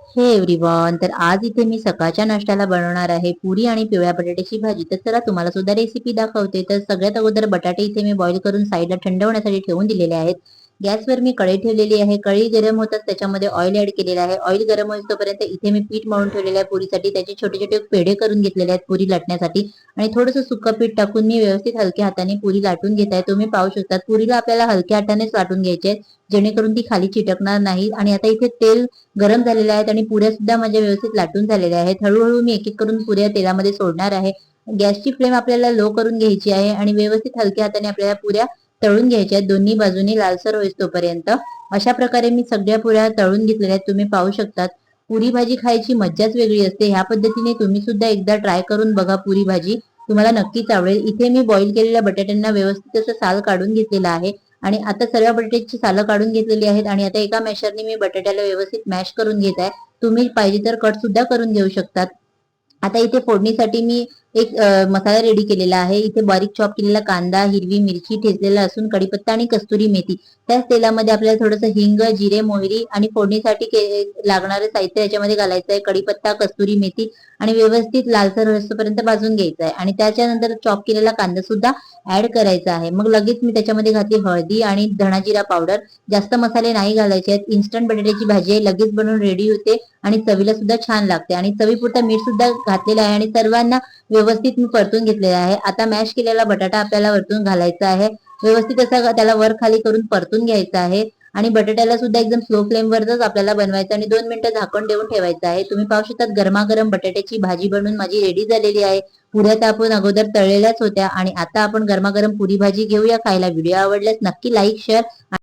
हे एव्हरीवन, तर आज इथे मी सकाळच्या नाश्त्याला बनवणार आहे पुरी आणि पिवळ्या बटाट्याची भाजी. तर चला तुम्हाला सुद्धा रेसिपी दाखवते. तर सगळ्यात अगोदर बटाटे इथे मी बॉईल करून साईडला थंड होण्यासाठी ठेवून दिलेले आहेत. गॅसवर मी कढई ठेवलेली आहे. कढई गरम होताच त्याच्यामध्ये ऑइल ऍड केलेलं आहे. ऑइल गरम होईपर्यंत इथे मी पीठ मळून ठेवलेलं आहे पुरीसाठी. त्याचे छोटे छोटे पेढे करून घेतलेले आहेत पुरी लाटण्यासाठी. आणि थोडंसं सुकं पीठ टाकून मी व्यवस्थित हलक्या हाताने पुरी लाटून घेत आहे. तुम्ही पाहू शकता पुरीला आपल्याला हलक्या हातानेच लाटून घ्यायचे आहे, जेणेकरून ती खाली चिटकणार नाही. आणि आता इथे तेल गरम झालेले आहेत आणि पुऱ्या सुद्धा माझ्या व्यवस्थित लाटून झालेल्या आहेत. हळूहळू मी एक एक करून पुऱ्या तेलामध्ये सोडणार आहे. गॅसची फ्लेम आपल्याला लो करून घ्यायची आहे आणि व्यवस्थित हलक्या हाताने आपल्याला पुऱ्या तळून घ्यायच्या आहेत, दोन्ही बाजूनी लालसर होईस तोपर्यंत. अशा प्रकारे मी सगळ्या पुऱ्या तळून घेतलेल्या आहेत. तुम्ही पाहू शकतात पुरी भाजी खायची मज्जाच वेगळी असते. ह्या पद्धतीने तुम्ही सुद्धा एकदा ट्राय करून बघा पुरी भाजी, तुम्हाला नक्कीच आवडेल. इथे मी बॉईल केलेल्या बटाट्यांना व्यवस्थित असं साल काढून घेतलेला आहे आणि आता सर्व बटाट्याची सालं काढून घेतलेली आहेत आणि आता एका मॅशरने मी बटाट्याला व्यवस्थित मॅश करून घेत आहे. तुम्ही पाहिजे तर कट सुद्धा करून घेऊ शकतात. आता इथे फोडणीसाठी मी एक मसाला रेडी केलेला आहे. इथे बारीक चॉप केलेला कांदा, हिरवी मिरची, ठेचलेला लसूण, कढीपत्ता आणि कस्तुरी मेथी. त्याच तेलामध्ये आपल्याला थोडंसं हिंग, जिरे, मोहरी आणि फोडणीसाठी लागणारे साहित्य याच्यामध्ये घालायचं आहे. कढीपत्ता, कस्तुरी मेथी आणि व्यवस्थित लालसर होईपर्यंत भाजून घ्यायचं आहे. आणि त्याच्यानंतर चॉप केलेला कांदा सुद्धा ऍड करायचा आहे. मग लगेच मी त्याच्यामध्ये घातली हळदी आणि धना जिरा पावडर. जास्त मसाले नाही घालायचे आहेत. इन्स्टंट बटाट्याची भाजी आहे, लगेच बनवून रेडी होते आणि चवीला सुद्धा छान लागते. आणि चवीपुरता मीठ सुद्धा घातलेलं आहे आणि सर्वांना व्यवस्थित मी परतून घेतलेला आहे. आता मॅश केलेला बटाटा आपल्याला वरतून घालायचा आहे. व्यवस्थित असा त्याला वर खाली करून परतून घ्यायचा आहे. आणि बटाट्याला सुद्धा एकदम स्लो फ्लेम वरच आपल्याला बनवायचं आणि 2 मिनिटं झाकण देऊन ठेवायचं आहे. तुम्ही पाहू शकता गरमागरम बटाट्याची भाजी बनवून माझी रेडी झालेली आहे. पुऱ्या तर आपण अगोदर तळलेल्याच होत्या आणि आता आपण गरमागरम पुरी भाजी घेऊया खायला. व्हिडिओ आवडल्यास नक्की लाईक, शेअर